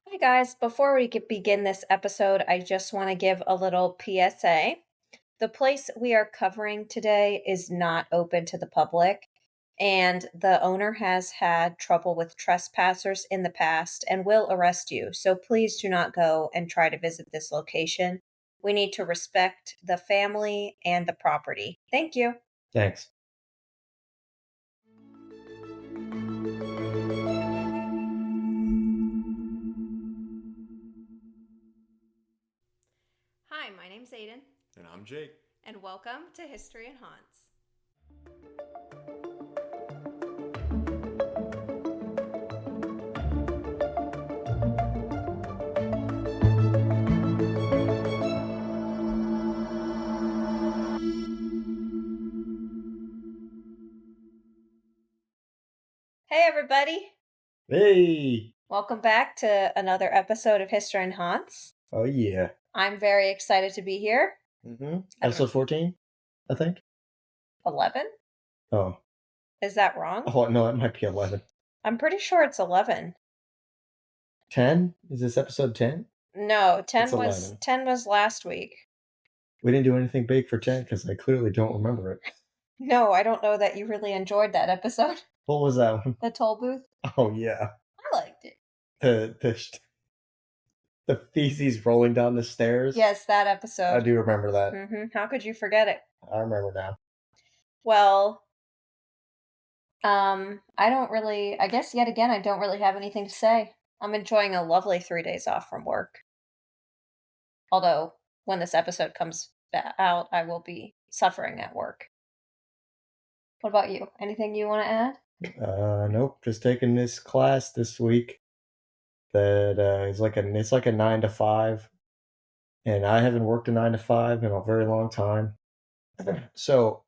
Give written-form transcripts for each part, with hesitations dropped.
Hi guys, before we begin this episode, I just want to give a little PSA. The place we are covering today is not open to the public, and the owner has had trouble with trespassers in the past and will arrest you. So please do not go and try to visit this location. We need to respect the family and the property. Thank you. Thanks. Hi, my name's Aiden. And I'm Jake. And welcome to History and Haunts. Hey, everybody. Hey. Welcome back to another episode of History and Haunts. Oh, yeah. I'm very excited to be here. Mm-hmm. Episode 14, I think. 11? Oh. Is that wrong? Oh, no, it might be 11. I'm pretty sure it's 11. 10? Is this episode 10? No, 10 It's was 11. 10 was last week. We didn't do anything big for 10 because I clearly don't remember it. No, I don't know that you really enjoyed that episode. What was that one? The toll booth. Oh, yeah. I liked it. The feces rolling down the stairs. Yes, that episode. I do remember that. Mm-hmm. How could you forget it? I remember now. Well, I guess yet again, I don't really have anything to say. I'm enjoying a lovely 3 days off from work. Although, when this episode comes out, I will be suffering at work. What about you? Anything you want to add? Nope. Just taking this class this week. That is it's like a 9 to 5. And I haven't worked a 9 to 5 in a very long time. So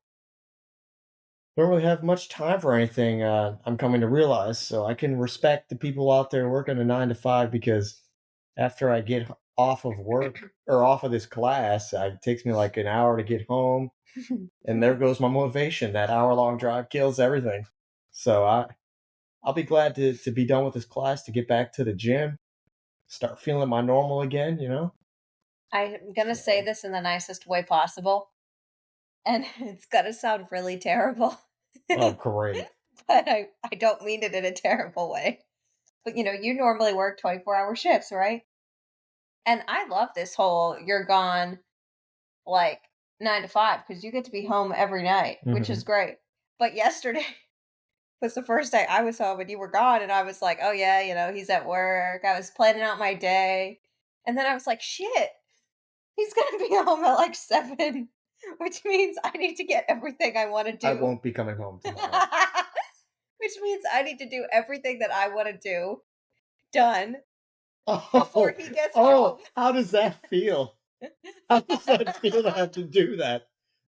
don't really have much time for anything, I'm coming to realize. So I can respect the people out there working a 9 to 5 because after I get off of work or off of this class, it takes me like an hour to get home. And there goes my motivation. That hour-long drive kills everything. So I'll be glad to be done with this class, to get back to the gym, start feeling my normal again, you know? I'm going to say this in the nicest way possible. And it's going to sound really terrible. Oh, great. But I don't mean it in a terrible way. But, you normally work 24-hour shifts, right? And I love this whole you're gone, 9 to 5, because you get to be home every night, which is great. But yesterday was the first day I was home and you were gone, and I was like, oh yeah, he's at work. I was planning out my day. And then I was like, shit, he's going to be home at 7, which means I need to get everything I want to do. I won't be coming home tomorrow. Which means I need to do everything that I want to do done before he gets home. Oh, how does that feel? How does that feel to have to do that?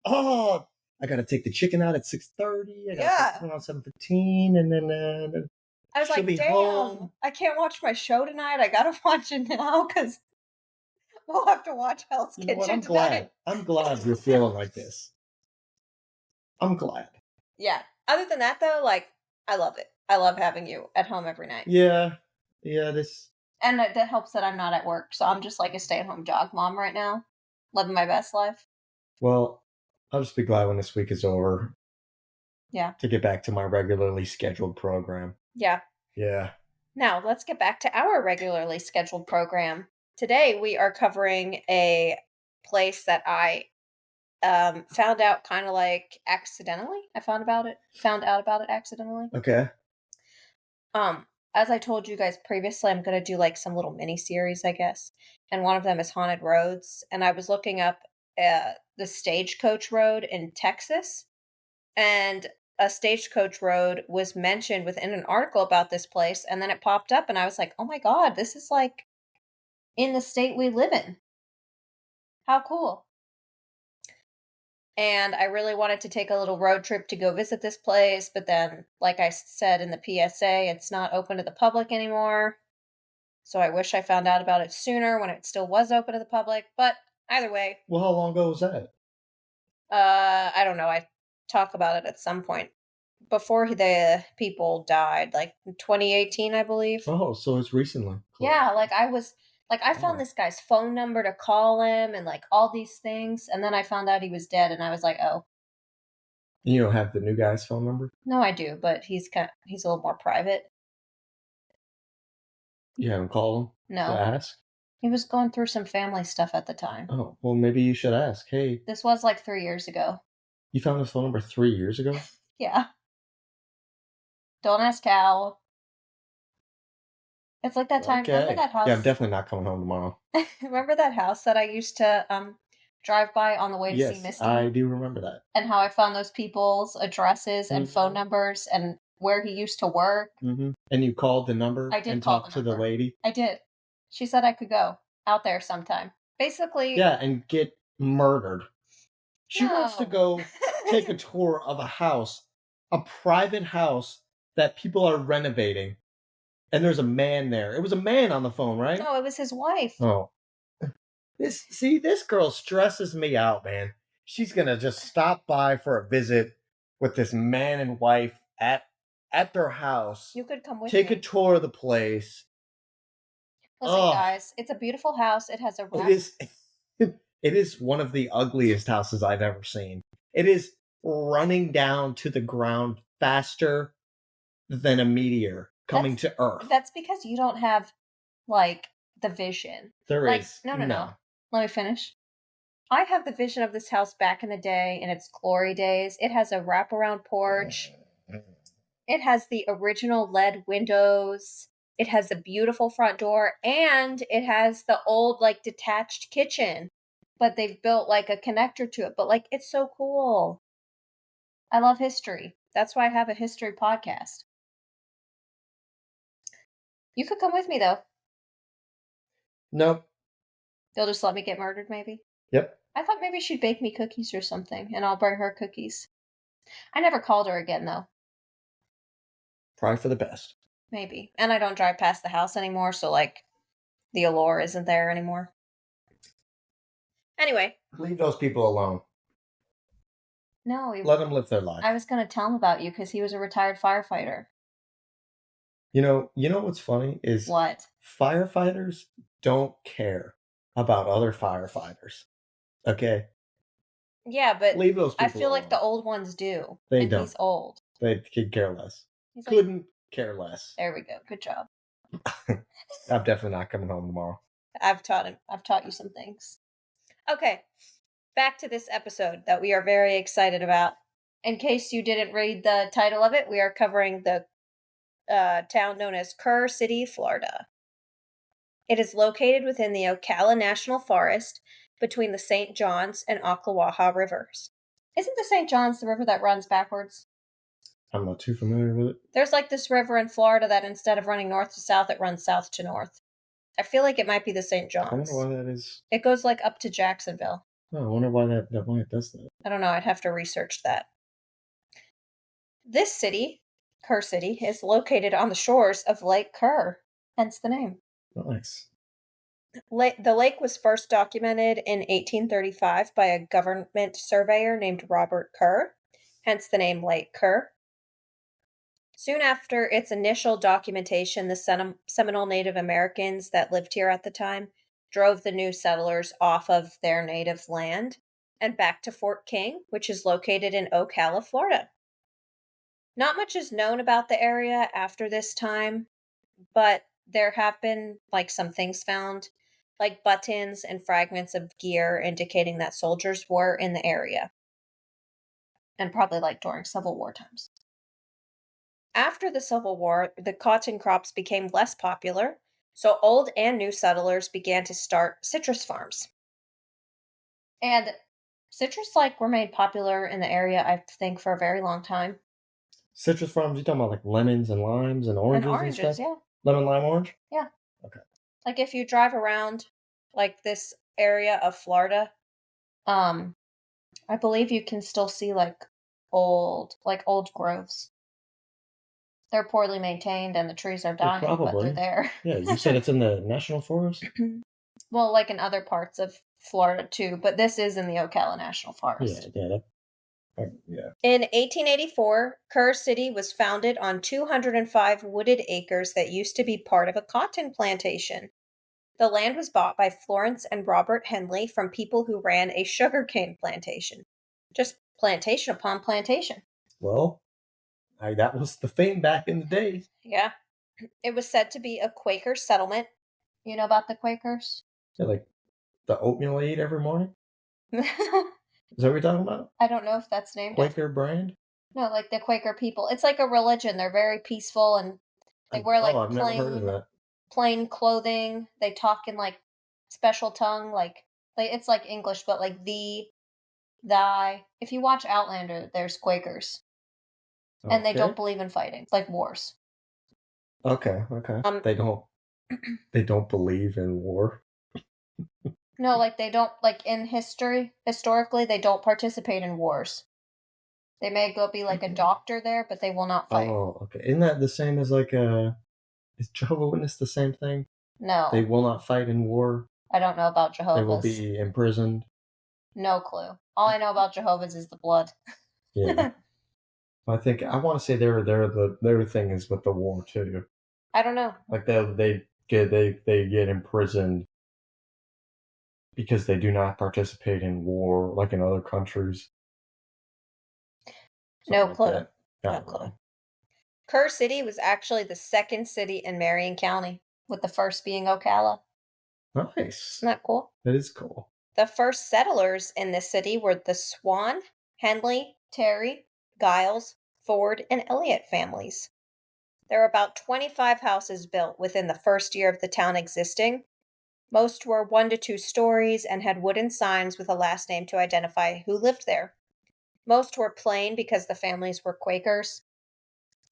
Oh, I got to take the chicken out at 6:30. I got to take it out at 7:15, and then I was like, damn, home. I can't watch my show tonight. I got to watch it now because we'll have to watch Hell's Kitchen tonight. I'm glad you're feeling like this. I'm glad. Yeah. Other than that, though, I love it. I love having you at home every night. Yeah. And that helps that I'm not at work, so I'm just like a stay-at-home dog mom right now, living my best life. Well, I'll just be glad when this week is over. Yeah. To get back to my regularly scheduled program. Yeah. Yeah. Now, let's get back to our regularly scheduled program. Today, we are covering a place that I found out kind of accidentally. I found out about it accidentally. Okay. As I told you guys previously, I'm going to do some little mini series, I guess. And one of them is Haunted Roads. And I was looking up the Stagecoach Road in Texas. And a Stagecoach Road was mentioned within an article about this place. And then it popped up and I was like, oh my God, this is in the state we live in. How cool. And I really wanted to take a little road trip to go visit this place. But then, like I said in the PSA, it's not open to the public anymore. So I wish I found out about it sooner when it still was open to the public. But either way. Well, how long ago was that? I don't know. I talk about it at some point. before the people died, like in 2018, I believe. Oh, so it's recently. Yeah, I found this guy's phone number to call him and like all these things, and then I found out he was dead, and I was like, oh. You don't have the new guy's phone number? No, I do, but he's a little more private. You haven't called him? No. To ask? He was going through some family stuff at the time. Oh, well, maybe you should ask. Hey. This was like 3 years ago. You found his phone number 3 years ago? Yeah. Don't ask how. It's like that time. Okay. Remember that house? Yeah, I'm definitely not coming home tomorrow. Remember that house that I used to drive by on the way to see Misty? I do remember that. And how I found those people's addresses and phone numbers and where he used to work. Mm-hmm. And you called the number I did and call talked the to the lady? I did. She said I could go out there sometime. Basically. Yeah, and get murdered. She No. wants to go take a tour of a house, a private house that people are renovating. And there's a man there. It was a man on the phone, right? No, it was his wife. Oh. This girl stresses me out, man. She's gonna just stop by for a visit with this man and wife at their house. You could come with Take me. a tour of the place. Listen, guys, it's a beautiful house. It has a It is one of the ugliest houses I've ever seen. It is running down to the ground faster than a meteor coming to Earth. That's because you don't have, like, the vision. There is. No. Let me finish. I have the vision of this house back in the day, in its glory days. It has a wraparound porch. It has the original lead windows. It has a beautiful front door. And it has the old, like, detached kitchen. But they've built, like, a connector to it. But, like, it's so cool. I love history. That's why I have a history podcast. You could come with me, though. Nope. They'll just let me get murdered, maybe? Yep. I thought maybe she'd bake me cookies or something, and I'll bring her cookies. I never called her again, though. Probably for the best. Maybe. And I don't drive past the house anymore, so, like, the allure isn't there anymore. Anyway. Leave those people alone. No. Let them live their life. I was going to tell him about you because he was a retired firefighter. You know what's funny is... What? Firefighters don't care about other firefighters. Okay? Yeah, but leave those people I feel alone. like the old ones do. They don't. He's old. They could care less. He's Couldn't care less. There we go. Good job. I'm definitely not coming home tomorrow. I've taught you some things. Okay. Back to this episode that we are very excited about. In case you didn't read the title of it, we are covering the town known as Kerr City, Florida. It is located within the Ocala National Forest between the St. Johns and Ocklawaha rivers. Isn't the St. Johns the river that runs backwards? I'm not too familiar with it. There's like this river in Florida that instead of running north to south, it runs south to north. I feel like it might be the St. Johns. I wonder why that is. It goes like up to Jacksonville. Oh, I wonder why that does that. I don't know. I'd have to research that. This city, Kerr City, is located on the shores of Lake Kerr, hence the name. Nice. The lake was first documented in 1835 by a government surveyor named Robert Kerr, hence the name Lake Kerr. Soon after its initial documentation, the Seminole Native Americans that lived here at the time drove the new settlers off of their native land and back to Fort King, which is located in Ocala, Florida. Not much is known about the area after this time, but there have been like some things found, like buttons and fragments of gear indicating that soldiers were in the area. And probably like during Civil War times. After the Civil War, the cotton crops became less popular, so old and new settlers began to start citrus farms. And citrus remained popular in the area, I think, for a very long time. Citrus farms, you talking about like lemons and limes and oranges and stuff? Yeah. Lemon, lime, orange? Yeah. Okay. Like if you drive around like this area of Florida, I believe you can still see old groves. They're poorly maintained and the trees are dying, but they're there. Yeah, you said it's in the National Forest? Well, like in other parts of Florida too, but this is in the Ocala National Forest. Yeah. Yeah. In 1884, Kerr City was founded on 205 wooded acres that used to be part of a cotton plantation. The land was bought by Florence and Robert Henley from people who ran a sugarcane plantation. Just plantation upon plantation. Well, that was the thing back in the day. Yeah. It was said to be a Quaker settlement. You know about the Quakers? Yeah, like the oatmeal I eat every morning. I Is that what you're talking about? don't know if that's named Quaker brand? No, like the Quaker people. It's like a religion. They're very peaceful and they wear like I've never heard of that. plain clothing. They talk in like special tongue, like it's like English, but like thee, thy. If you watch Outlander, there's Quakers, and they don't believe in fighting, like wars. Okay. They don't believe in war. No, like they don't like historically, they don't participate in wars. They may go be like a doctor there, but they will not fight. Oh, okay. Isn't that the same as like is Jehovah's Witness the same thing? No. They will not fight in war. I don't know about Jehovah's. They will be imprisoned. No clue. All I know about Jehovah's is the blood. Yeah. I want to say their thing is with the war too. I don't know. Like they get imprisoned because they do not participate in war like in other countries. No clue. No clue. Kerr City was actually the second city in Marion County, with the first being Ocala. Nice. Isn't that cool? That is cool. The first settlers in this city were the Swan, Henley, Terry, Giles, Ford, and Elliott families. There were about 25 houses built within the first year of the town existing. Most were 1 to 2 stories and had wooden signs with a last name to identify who lived there. Most were plain because the families were Quakers,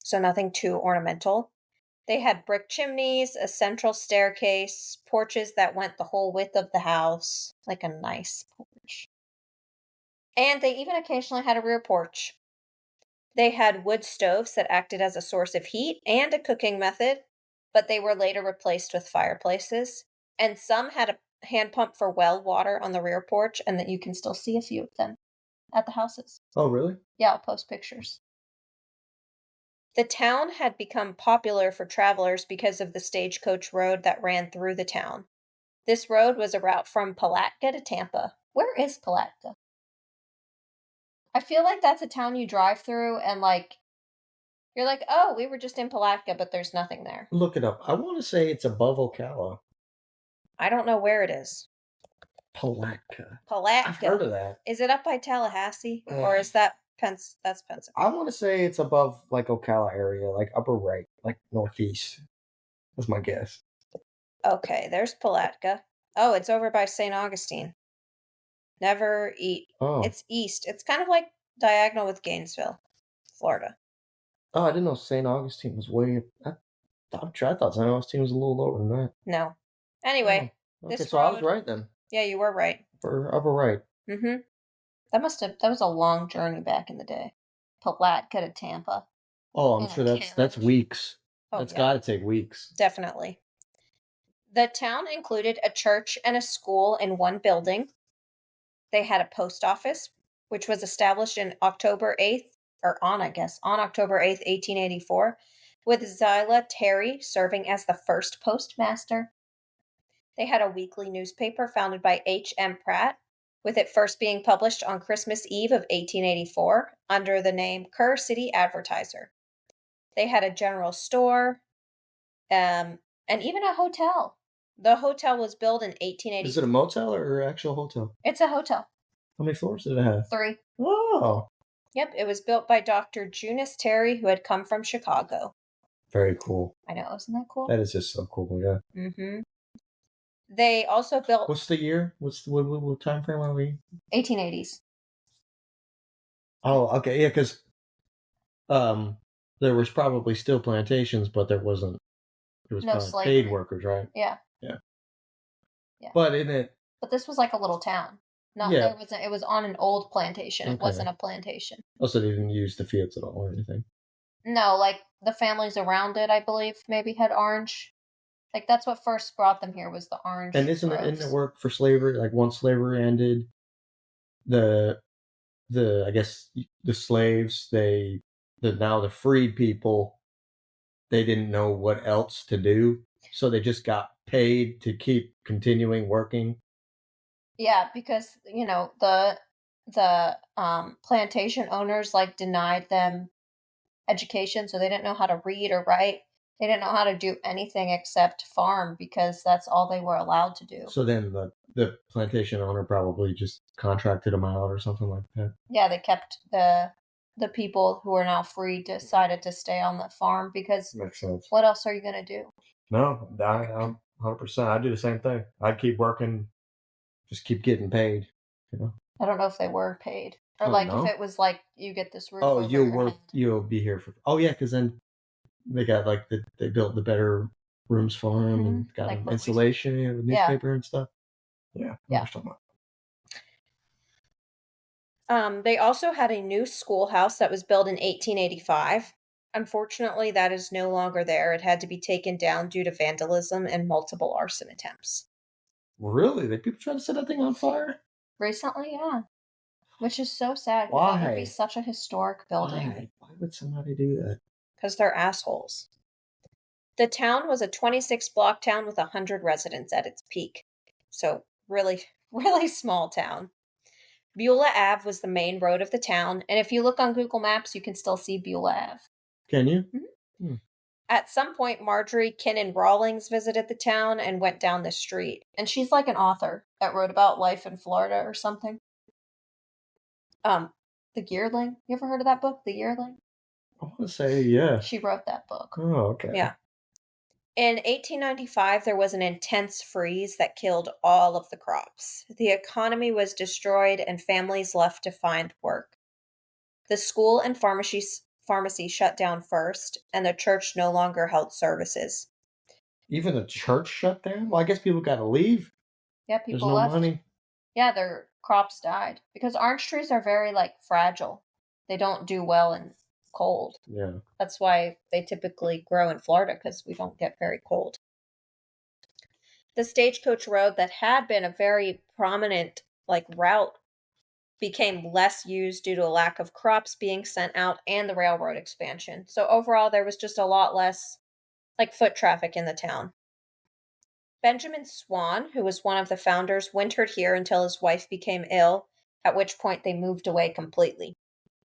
so nothing too ornamental. They had brick chimneys, a central staircase, porches that went the whole width of the house, like a nice porch. And they even occasionally had a rear porch. They had wood stoves that acted as a source of heat and a cooking method, but they were later replaced with fireplaces. And some had a hand pump for well water on the rear porch, and that you can still see a few of them at the houses. Oh, really? Yeah, I'll post pictures. The town had become popular for travelers because of the stagecoach road that ran through the town. This road was a route from Palatka to Tampa. Where is Palatka? I feel like that's a town you drive through and you're like, oh, we were just in Palatka, but there's nothing there. Look it up. I want to say it's above Ocala. I don't know where it is. Palatka. Palatka. I've heard of that. Is it up by Tallahassee? Or is that that's Pennsylvania? I want to say it's above like Ocala area, like upper right, like northeast. That's my guess. Okay, there's Palatka. Oh, it's over by St. Augustine. Never eat. Oh. It's east. It's kind of like diagonal with Gainesville, Florida. Oh, I didn't know St. Augustine was way up. I thought St. Augustine was a little lower than that. No. Anyway. Okay, so I was right then. Yeah, you were right. For upper right. Mm-hmm. That was a long journey back in the day. Palatka to Tampa. Oh, I'm sure that's weeks. Oh, that's got to take weeks. Definitely. The town included a church and a school in one building. They had a post office, which was established in October 8th, on October 8th, 1884, with Zillah Terry serving as the first postmaster. They had a weekly newspaper founded by H.M. Pratt, with it first being published on Christmas Eve of 1884 under the name Kerr City Advertiser. They had a general store, and even a hotel. The hotel was built in 1884. Is it a motel or an actual hotel? It's a hotel. How many floors did it have? 3. Oh. Yep, it was built by Dr. Junius Terry, who had come from Chicago. Very cool. I know, isn't that cool? That is just so cool, yeah. Mm-hmm. They also built... What's the year? What time frame are we? 1880s. Oh, okay, yeah, because there was probably still plantations, but there wasn't. It was probably paid workers, right? Yeah. Yeah. Yeah. But in it. But this was like a little town. There wasn't. It was on an old plantation. It wasn't a plantation. Also, they didn't use the fields at all or anything. No, like the families around it, I believe, maybe had orange. Like that's what first brought them here was the orange. And didn't it work for slavery? Like once slavery ended, the I guess the slaves, now the freed people, they didn't know what else to do, so they just got paid to keep continuing working. Yeah, because the plantation owners like denied them education, so they didn't know how to read or write. They didn't know how to do anything except farm because that's all they were allowed to do. So then the plantation owner probably just contracted them out or something like that. Yeah, they kept the people who are now free decided to stay on the farm because Makes sense. what else are you going to do? No, I'm 100%. I do the same thing. I'd keep working, just keep getting paid. You know. I don't know if they were paid. Or Oh, like no? if it was like you get this roof Oh, over your head. you'll be here for. Oh yeah, because then they got like they built the better rooms for him and got Like him what we- insulation and Yeah. newspaper and stuff. Yeah, Yeah. I was talking about. They also had a new schoolhouse that was built in 1885. Unfortunately, that is no longer there. It had to be taken down due to vandalism and multiple arson attempts. Really? They people trying to set that thing on fire? Recently, yeah. Which is so sad because that would be Why? such a historic building. Why would somebody do that? Because they're assholes. The town was a 26-block town with 100 residents at its peak. So, really, really small town. Beulah Ave was the main road of the town, and if you look on Google Maps, you can still see Beulah Ave. Can you? At some point, Marjorie Kinnan Rawlings visited the town and went down the street. And she's like an author that wrote about life in Florida or something. The Yearling. You ever heard of that book, The Yearling? I want to say yeah. She wrote that book. Oh, okay. Yeah. In 1895, there was an intense freeze that killed all of the crops. The economy was destroyed and families left to find work. The school and pharmacy shut down first, and the church no longer held services. Even the church shut down? Well, I guess people got to leave. Yeah, There's people no left. money. Yeah, their crops died because orange trees are very like fragile. They don't do well in cold. Yeah. That's why they typically grow in Florida because we don't get very cold. The Stagecoach Road that had been a very prominent like route became less used due to a lack of crops being sent out and the railroad expansion. So overall there was just a lot less like foot traffic in the town. Benjamin Swan, who was one of the founders, wintered here until his wife became ill, at which point they moved away completely.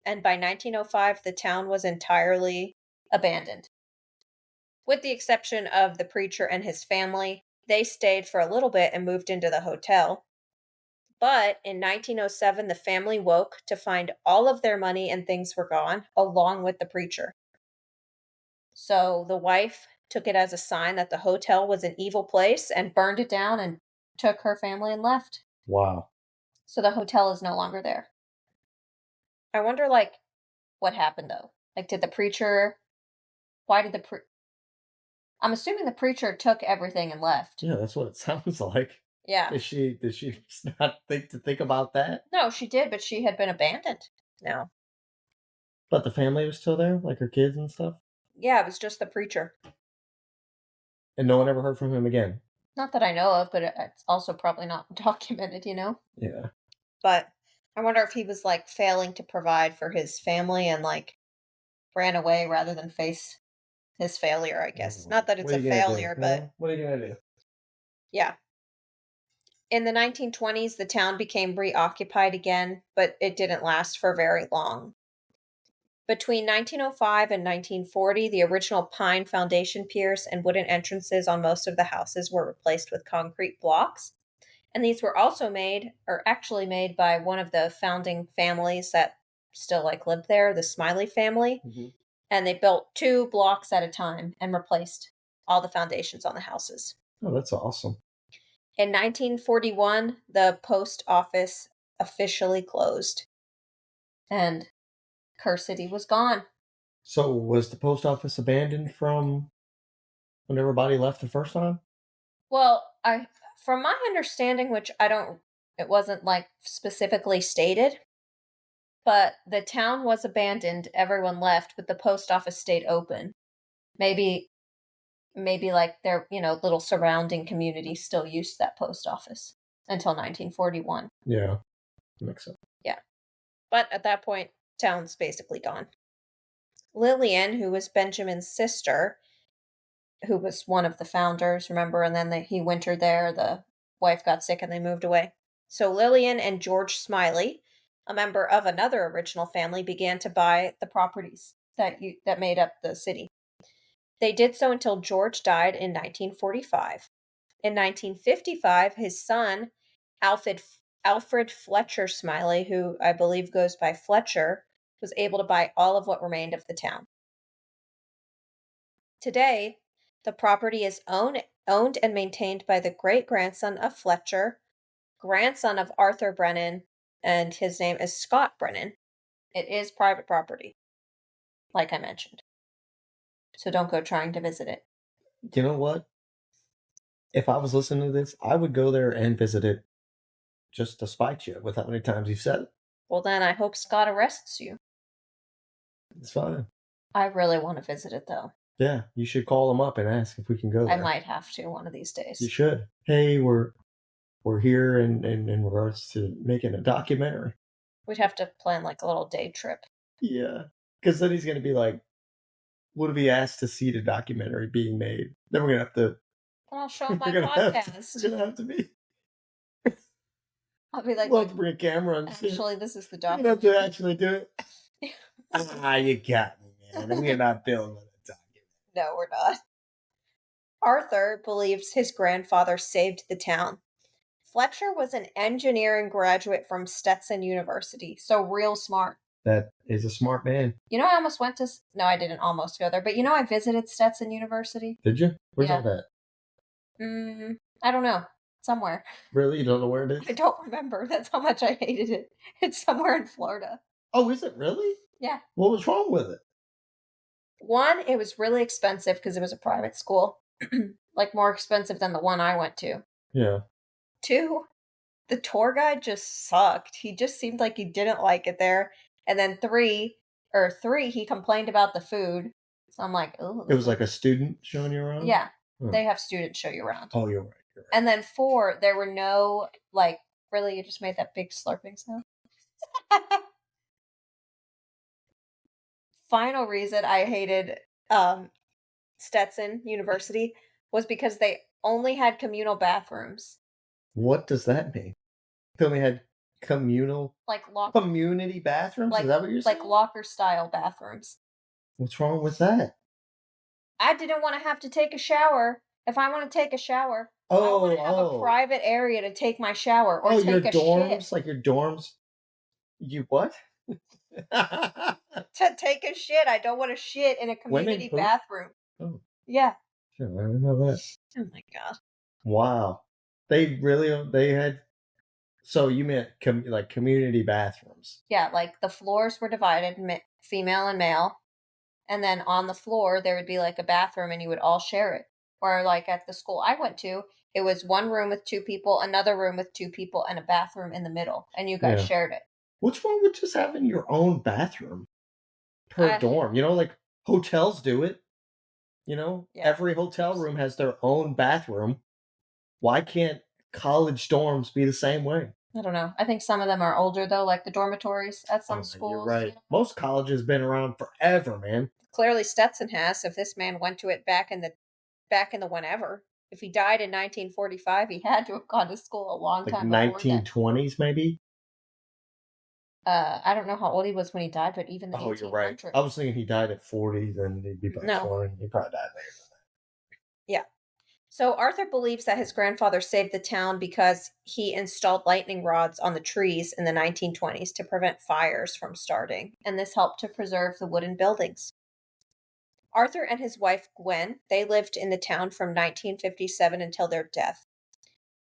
And by 1905, the town was entirely abandoned. With the exception of the preacher and his family, they stayed for a little bit and moved into the hotel. But in 1907, the family woke to find all of their money and things were gone, along with the preacher. So the wife took it as a sign that the hotel was an evil place and burned it down and took her family and left. Wow. So the hotel is no longer there. I wonder, like, what happened, though? Like, did the preacher... Why did I'm assuming the preacher took everything and left. Yeah, that's what it sounds like. Yeah. Did she just not think about that? No, she did, but she had been abandoned. No. But the family was still there, like her kids and stuff? Yeah, it was just the preacher. And no one ever heard from him again? Not that I know of, but it's also probably not documented, you know? Yeah. But I wonder if he was, like, failing to provide for his family and, like, ran away rather than face his failure, I guess. Not that it's a failure, but... What are you going to do? Yeah. In the 1920s, the town became reoccupied again, but it didn't last for very long. Between 1905 and 1940, the original pine foundation piers and wooden entrances on most of the houses were replaced with concrete blocks. And these were also actually made by one of the founding families that still lived there, the Smiley family. Mm-hmm. And they built 2 blocks at a time and replaced all the foundations on the houses. Oh, that's awesome. In 1941, the post office officially closed. And Kerr City was gone. So was the post office abandoned from when everybody left the first time? Well, from my understanding, which it wasn't specifically stated, but the town was abandoned, everyone left, but the post office stayed open. Maybe their, little surrounding community still used that post office until 1941. Yeah, makes sense. Yeah. But at that point, town's basically gone. Lillian, who was Benjamin's sister, who was one of the founders, remember? And then he wintered there. The wife got sick and they moved away. So Lillian and George Smiley, a member of another original family, began to buy the properties that made up the city. They did so until George died in 1945. In 1955, his son, Alfred Fletcher Smiley, who I believe goes by Fletcher, was able to buy all of what remained of the town. Today, the property is owned and maintained by the great-grandson of Fletcher, grandson of Arthur Brennan, and his name is Scott Brennan. It is private property, like I mentioned. So don't go trying to visit it. You know what? If I was listening to this, I would go there and visit it just to spite you with how many times you've said it. Well, then I hope Scott arrests you. It's fine. I really want to visit it, though. Yeah, you should call him up and ask if we can go there. I might have to one of these days. You should. Hey, we're here in regards to making a documentary. We'd have to plan like a little day trip. Yeah, because then he's going to be like, what if he asked to see the documentary being made? Then we're going to have to... Well, I'll show him my podcast. We're going to have to be... I'll be like... We'll have to bring a camera and actually, this is the documentary. documentary. You have to actually do it. You got me, man. We're not filming a documentary. No, we're not. Arthur believes his grandfather saved the town. Fletcher was an engineering graduate from Stetson University, so real smart. That is a smart man. You know, I almost went to... No, I didn't almost go there, but you know I visited Stetson University? Did you? Where's that at? I don't know. Somewhere. Really? You don't know where it is? I don't remember. That's how much I hated it. It's somewhere in Florida. Oh, is it really? Yeah. What was wrong with it? One, it was really expensive because it was a private school. Like more expensive than the one I went to. Yeah. Two, the tour guide just sucked. He just seemed like he didn't like it there. And then three, he complained about the food. So I'm like, oh. It was like a student showing you around? Yeah. They have students show you around. Oh, you're right. And then 4, there were no, like, really, you just made that big slurping sound? Final reason I hated Stetson University was because they only had communal bathrooms. What does that mean? They only had community bathrooms? Is that what you're saying? Like locker-style bathrooms. What's wrong with that? I didn't want to have to take a shower. If I want to take a shower, I want to have a private area to take my shower or take your a dorms, shit. Like your dorms? You what? To take a shit. I don't want to shit in a community bathroom. Oh. Yeah. Sure, I didn't know that. Oh my god. Wow. They had... So you meant like community bathrooms? Yeah, like the floors were divided, female and male. And then on the floor, there would be like a bathroom and you would all share it. Or like at the school I went to, it was one room with 2 people, another room with 2 people, and a bathroom in the middle. And you guys shared it. What's wrong with just having your own bathroom per dorm? You know, like hotels do it. You know, every hotel room has their own bathroom. Why can't college dorms be the same way? I don't know. I think some of them are older, though, like the dormitories at some schools. You're right. You know? Most colleges have been around forever, man. Clearly Stetson has. If this man went to it back in the whenever. If he died in 1945, he had to have gone to school a long time before. 1920s, maybe? I don't know how old he was when he died, but even the 1800s. You're right. I was thinking he died at 40, then he'd be about 20. He probably died later than that. Yeah. So Arthur believes that his grandfather saved the town because he installed lightning rods on the trees in the 1920s to prevent fires from starting, and this helped to preserve the wooden buildings. Arthur and his wife, Gwen, they lived in the town from 1957 until their death.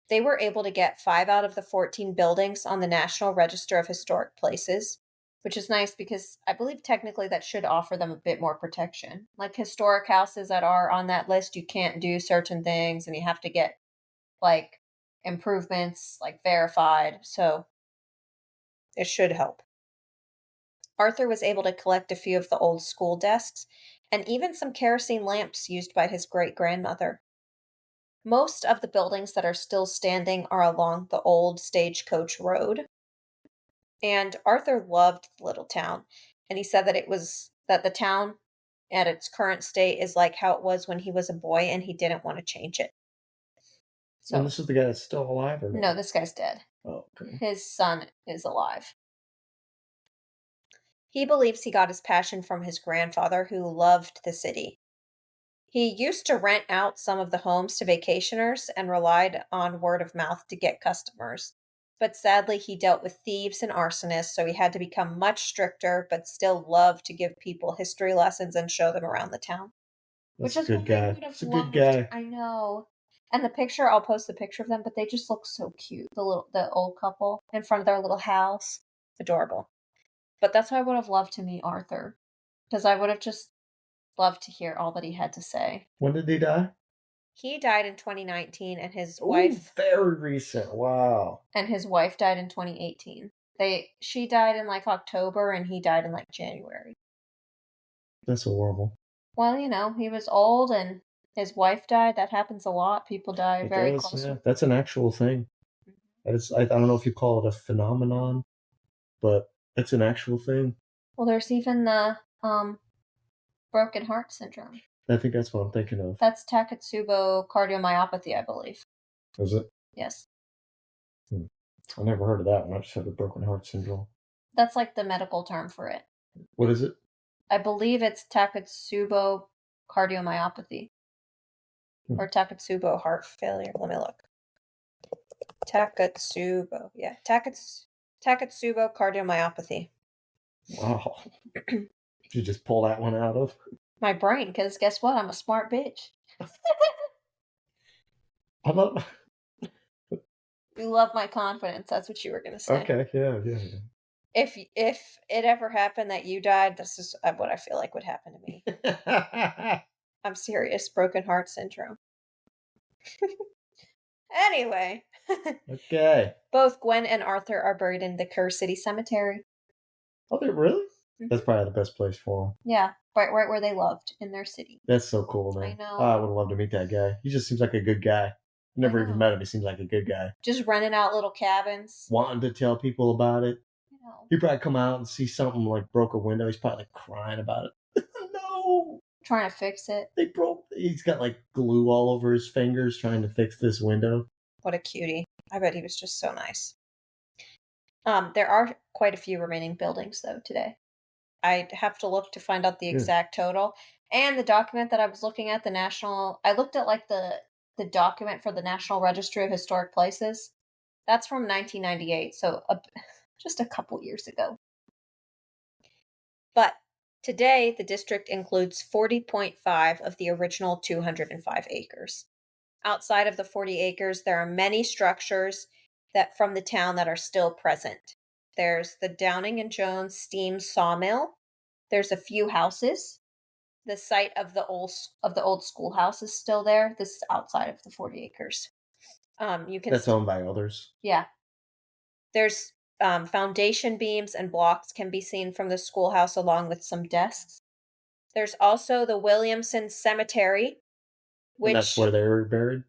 They were able to get 5 out of the 14 buildings on the National Register of Historic Places, which is nice because I believe technically that should offer them a bit more protection. Like historic houses that are on that list, you can't do certain things and you have to get like improvements like verified. So it should help. Arthur was able to collect a few of the old school desks and even some kerosene lamps used by his great-grandmother. Most of the buildings that are still standing are along the old Stagecoach Road. And Arthur loved the little town. And he said that the town at its current state is like how it was when he was a boy and he didn't want to change it. And this is the guy that's still alive, or no? This guy's dead. Oh, okay. His son is alive. He believes he got his passion from his grandfather, who loved the city. He used to rent out some of the homes to vacationers and relied on word of mouth to get customers. But sadly, he dealt with thieves and arsonists, so he had to become much stricter, but still loved to give people history lessons and show them around the town. That's a good guy. That's a good guy. I know. And the picture, I'll post the picture of them, but they just look so cute. The old couple in front of their little house. Adorable. But that's why I would have loved to meet Arthur. Because I would have just loved to hear all that he had to say. When did he die? He died in 2019 and his wife... Very recent. Wow. And his wife died in 2018. She died in like October and he died in like January. That's horrible. Well, he was old and his wife died. That happens a lot. People die very close. Yeah. That's an actual thing. That is, I don't know if you call it a phenomenon, but it's an actual thing. Well, there's even the broken heart syndrome. I think that's what I'm thinking of. That's Takotsubo cardiomyopathy, I believe. Is it? Yes. I never heard of that one. I just had the broken heart syndrome. That's like the medical term for it. What is it? I believe it's Takotsubo cardiomyopathy. Or Takotsubo heart failure. Let me look. Takotsubo. Yeah. Takotsubo cardiomyopathy. Wow. Did you just pull that one out of? My brain, because guess what? I'm a smart bitch. I love... You love my confidence. That's what you were going to say. Okay, yeah. If it ever happened that you died, this is what I feel like would happen to me. I'm serious. Broken heart syndrome. Anyway. Okay. Both Gwen and Arthur are buried in the Kerr City Cemetery. Oh, they really? Mm-hmm. That's probably the best place for them. Yeah, right where they loved, in their city. That's so cool, man. I know. Oh, I would love to meet that guy. He just seems like a good guy. Never even met him. He seems like a good guy. Just renting out little cabins. Wanting to tell people about it. He'd probably come out and see something like broke a window. He's probably like crying about it. No! Trying to fix it. He's got like glue all over his fingers trying to fix this window. What a cutie. I bet he was just so nice. There are quite a few remaining buildings, though, today. I'd have to look to find out the exact total. And the document that I was looking at, I looked at like the document for the National Registry of Historic Places. That's from 1998, so just a couple years ago. But today, the district includes 40.5 of the original 205 acres. Outside of the 40 acres, there are many structures from the town that are still present. There's the Downing and Jones steam sawmill. There's a few houses. The site of the old schoolhouse is still there. This is outside of the 40 acres. That's owned by others. Yeah. There's foundation beams and blocks can be seen from the schoolhouse along with some desks. There's also the Williamson Cemetery, which... And that's where they were buried?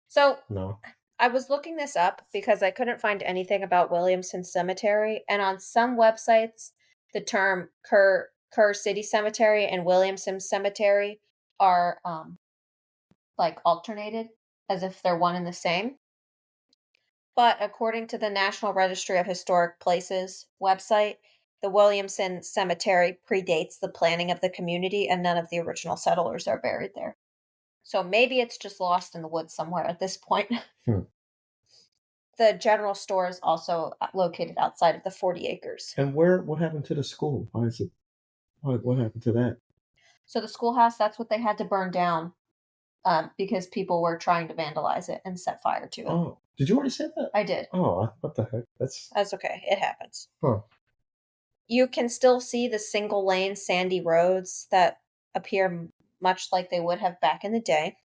So, no. I was looking this up because I couldn't find anything about Williamson Cemetery, and on some websites, the term Kerr City Cemetery and Williamson Cemetery are like alternated, as if they're one and the same. But according to the National Registry of Historic Places website, the Williamson Cemetery predates the planning of the community, and none of the original settlers are buried there. So maybe it's just lost in the woods somewhere at this point. The general store is also located outside of the 40 acres. And what happened to the school? What happened to that? So the schoolhouse, that's what they had to burn down because people were trying to vandalize it and set fire to it. Oh, did you already say that? I did. Oh, what the heck? That's okay. It happens. Huh. You can still see the single lane sandy roads that appear much like they would have back in the day.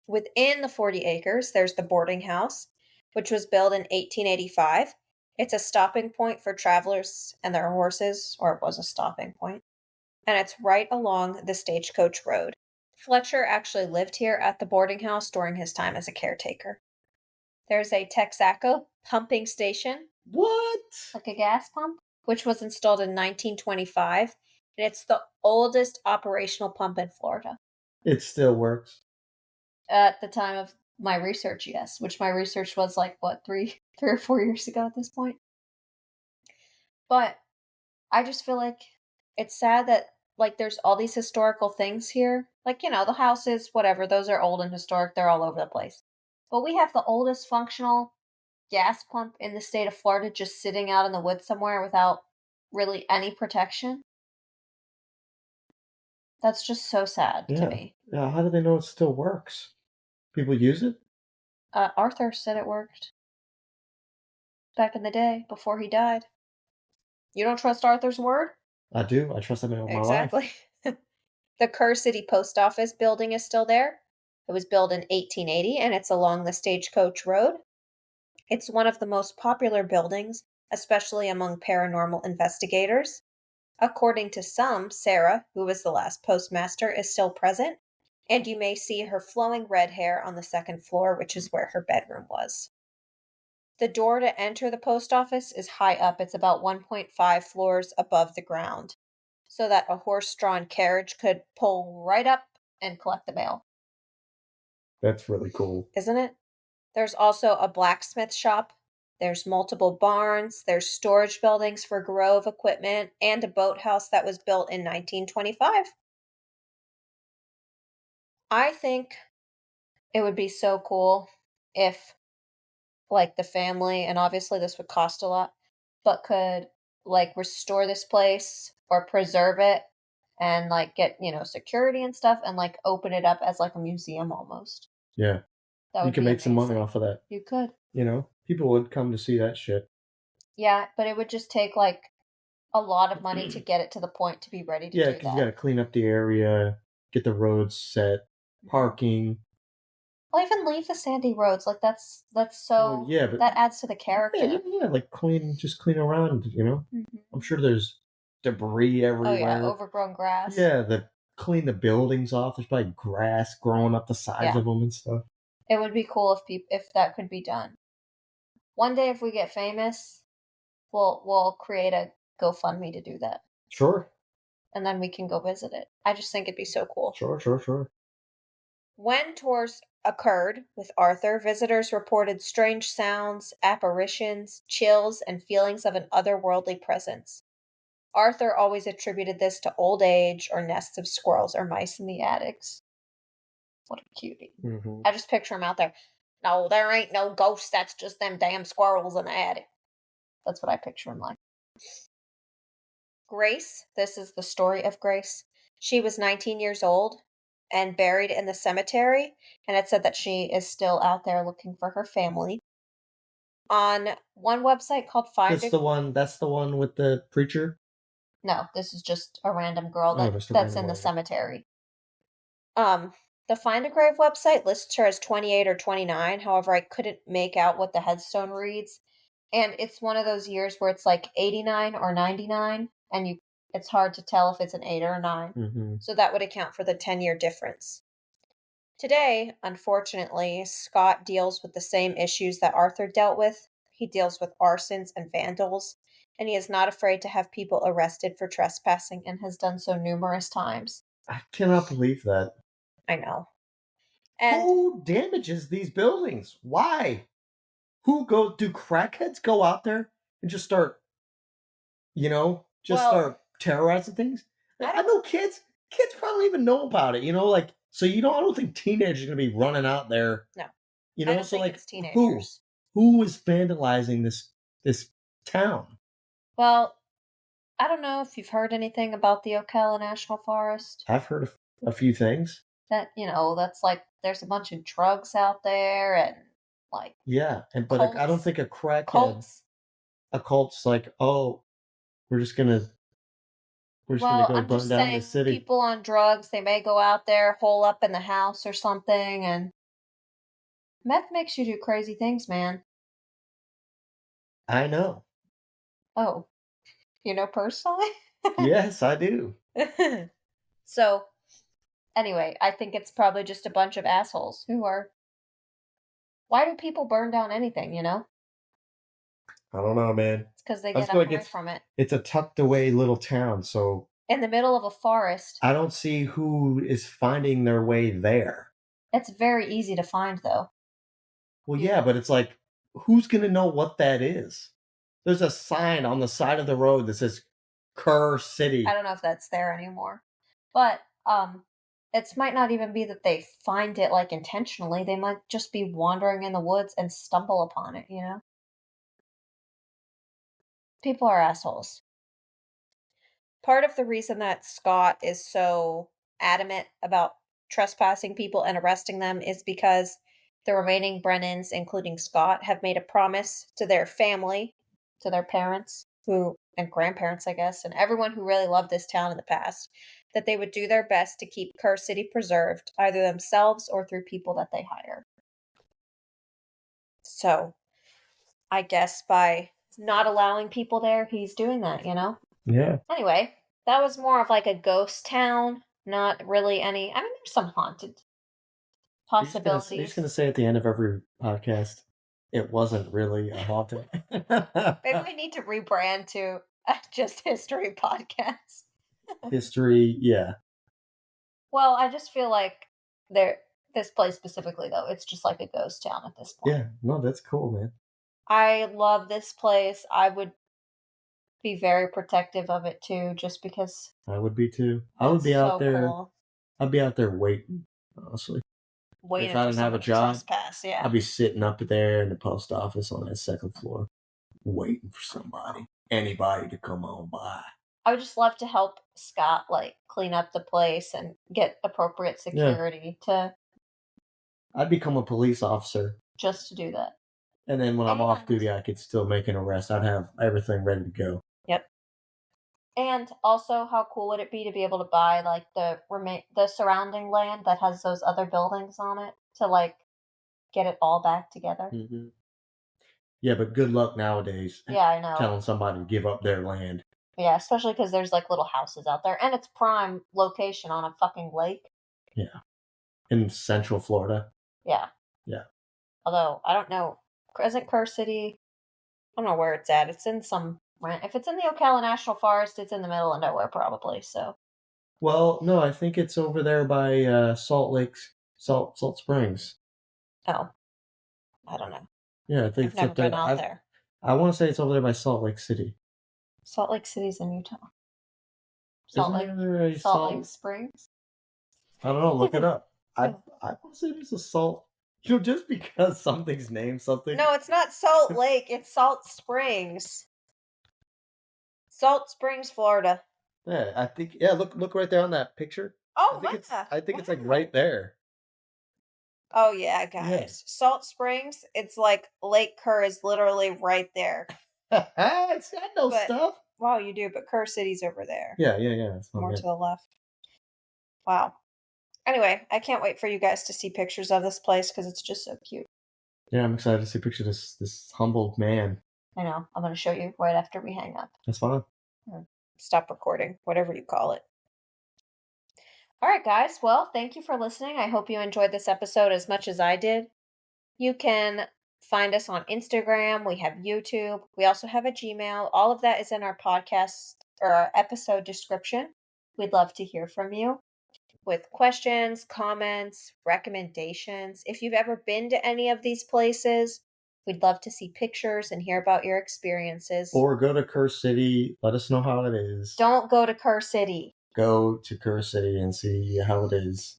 Within the 40 acres, there's the boarding house, which was built in 1885. It's a stopping point for travelers and their horses, or it was a stopping point. And it's right along the Stagecoach Road. Fletcher actually lived here at the boarding house during his time as a caretaker. There's a Texaco pumping station What? like a gas pump, which was installed in 1925, and it's the oldest operational pump in Florida. It still works. At the time of my research, yes, which my research was like, what, 3 or 4 years ago at this point? But I just feel like it's sad that like there's all these historical things here. Like, the houses, whatever, those are old and historic, they're all over the place. But we have the oldest functional gas pump in the state of Florida just sitting out in the woods somewhere without really any protection. That's just so sad to me. Yeah, how do they know it still works? People use it? Arthur said it worked back in the day before he died. You don't trust Arthur's word? I do. I trust them in my life. Exactly. The Kerr City Post Office building is still there. It was built in 1880 and it's along the Stagecoach Road. It's one of the most popular buildings, especially among paranormal investigators. According to some, Sarah, who was the last postmaster, is still present, and you may see her flowing red hair on the second floor, which is where her bedroom was. The door to enter the post office is high up. It's about 1.5 floors above the ground, so that a horse-drawn carriage could pull right up and collect the mail. That's really cool. Isn't it? There's also a blacksmith shop. There's multiple barns. There's storage buildings for Grove equipment and a boathouse that was built in 1925. I think it would be so cool if, like, the family, and obviously this would cost a lot, but could, like, restore this place or preserve it and, like, get, security and stuff and, like, open it up as, like, a museum almost. Yeah. You can make some money off of that. You could. People would come to see that shit. Yeah, but it would just take, like, a lot of money to get it to the point to be ready to do that. Yeah, because you got to clean up the area, get the roads set, parking. Well, even leave the sandy roads. Like, that's so... yeah, but that adds to the character. Yeah, like just clean around, Mm-hmm. I'm sure there's debris everywhere. Oh, yeah, overgrown grass. Yeah, clean the buildings off. There's probably grass growing up the sides of them and stuff. It would be cool if that could be done. One day, if we get famous, we'll create a GoFundMe to do that. Sure. And then we can go visit it. I just think it'd be so cool. Sure. When tours occurred with Arthur, visitors reported strange sounds, apparitions, chills, and feelings of an otherworldly presence. Arthur always attributed this to old age or nests of squirrels or mice in the attics. What a cutie. Mm-hmm. I just picture him out there. No, there ain't no ghost. That's just them damn squirrels in the attic. That's what I picture him like. Grace, this is the story of Grace. She was 19 years old and buried in the cemetery, and it said that she is still out there looking for her family. On one website called Find That's the one with the preacher? No, this is just a random girl that's in the cemetery. The Find a Grave website lists her as 28 or 29. However, I couldn't make out what the headstone reads. And it's one of those years where it's like 89 or 99, and it's hard to tell if it's an 8 or a 9. Mm-hmm. So that would account for the 10-year difference. Today, unfortunately, Scott deals with the same issues that Arthur dealt with. He deals with arsons and vandals, and he is not afraid to have people arrested for trespassing and has done so numerous times. I cannot believe that. I know. And who damages these buildings? Why? Do crackheads go out there and just start, start terrorizing things? I know kids probably don't even know about it, so I don't think teenagers are going to be running out there. No. I don't so think like it's teenagers. Who is vandalizing this town? Well, I don't know if you've heard anything about the Ocala National Forest. I've heard a few things. That, that's like, there's a bunch of drugs out there and, like... Yeah, but I don't think a crackhead... A cult's like, oh, we're just gonna go burn down the city. People on drugs, they may go out there, hole up in the house or something, and... Meth makes you do crazy things, man. I know. Oh. You know personally? Yes, I do. So... Anyway, I think it's probably just a bunch of assholes who are... Why do people burn down anything, I don't know, man. It's because they I get just feel away from it. it's a tucked away little town, so In the middle of a forest. I don't see who is finding their way there. It's very easy to find, though. Well, yeah, but it's like, who's going to know what that is? There's a sign on the side of the road that says Kerr City. I don't know if that's there anymore. But it might not even be that they find it like intentionally. They might just be wandering in the woods and stumble upon it, you know? People are assholes. Part of the reason that Scott is so adamant about trespassing people and arresting them is because the remaining Brennans, including Scott, have made a promise to their family, to their parents, and grandparents, I guess, and everyone who really loved this town in the past, that they would do their best to keep Kerr City preserved, either themselves or through people that they hire. So, I guess by not allowing people there, he's doing that, you know? Yeah. Anyway, that was more of like a ghost town, not really any. I mean, there's some haunted possibilities. You're just going to say at the end of every podcast, it wasn't really a haunted. Maybe we need to rebrand to just history podcast. History, yeah. Well, I just feel like this place specifically, though, it's just like a ghost town at this point. Yeah, no, that's cool, man. I love this place. I would be very protective of it too, just because I would be too. I would be out there. Cool. I'd be out there waiting, honestly. Waiting if I didn't have a job, yeah. I'd be sitting up there in the post office on that second floor, waiting for anybody to come on by. I would just love to help Scott like clean up the place and get appropriate security I'd become a police officer just to do that. And then when I'm off duty, I could still make an arrest. I'd have everything ready to go. Yep. And also, how cool would it be to be able to buy like the surrounding land that has those other buildings on it to like get it all back together? Mm-hmm. Yeah, but good luck nowadays. Yeah, I know. Telling somebody to give up their land. Yeah, especially because there's like little houses out there, and it's prime location on a fucking lake. Yeah, in Central Florida. Yeah. Yeah. Although I don't know, isn't Kerr City? I don't know where it's at. It's in some. If it's in the Ocala National Forest, it's in the middle of nowhere, probably. So. Well, no, I think it's over there by Salt Springs. Oh, I don't know. Yeah, I think I've never been out there. I want to say it's over there by Salt Lake City. Salt Lake City's in Utah. Salt Lake Springs. I don't know. Look it up. I want to say there's a salt. You know, just because something's named something. No, it's not Salt Lake. It's Salt Springs. Salt Springs, Florida. Yeah, I think. Yeah, look right there on that picture. Oh, I think it's like right there. Oh yeah, guys. Yeah. Salt Springs. It's like Lake Kerr is literally right there. I know stuff. Wow, you do, but Kerr City's over there. Yeah. That's more to the left. Wow. Anyway, I can't wait for you guys to see pictures of this place because it's just so cute. Yeah, I'm excited to see pictures of this humbled man. I know. I'm going to show you right after we hang up. That's fine. Stop recording, whatever you call it. All right, guys. Well, thank you for listening. I hope you enjoyed this episode as much as I did. You can find us on Instagram. We have YouTube. We also have a Gmail. All of that is in our podcast or our episode description. We'd love to hear from you with questions, comments, recommendations. If you've ever been to any of these places, we'd love to see pictures and hear about your experiences. Or go to Kerr City. Let us know how it is. Don't go to Kerr City. Go to Kerr City and see how it is.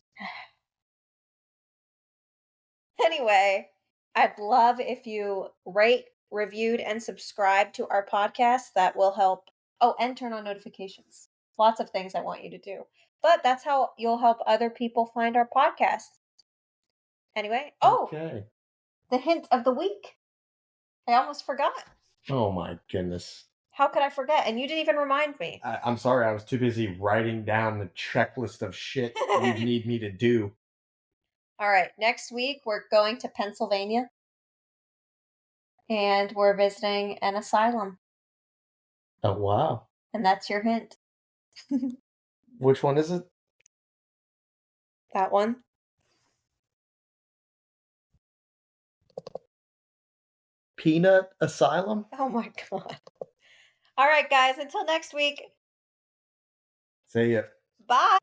Anyway, I'd love if you rate, reviewed, and subscribe to our podcast. That will help. Oh, and turn on notifications. Lots of things I want you to do. But that's how you'll help other people find our podcast. Anyway, the hint of the week. I almost forgot. Oh my goodness. How could I forget? And you didn't even remind me. I'm sorry. I was too busy writing down the checklist of shit you need me to do. All right. Next week, we're going to Pennsylvania. And we're visiting an asylum. Oh, wow. And that's your hint. Which one is it? That one. peanut asylum. Oh my God. All right, guys, until next week. See ya. Bye.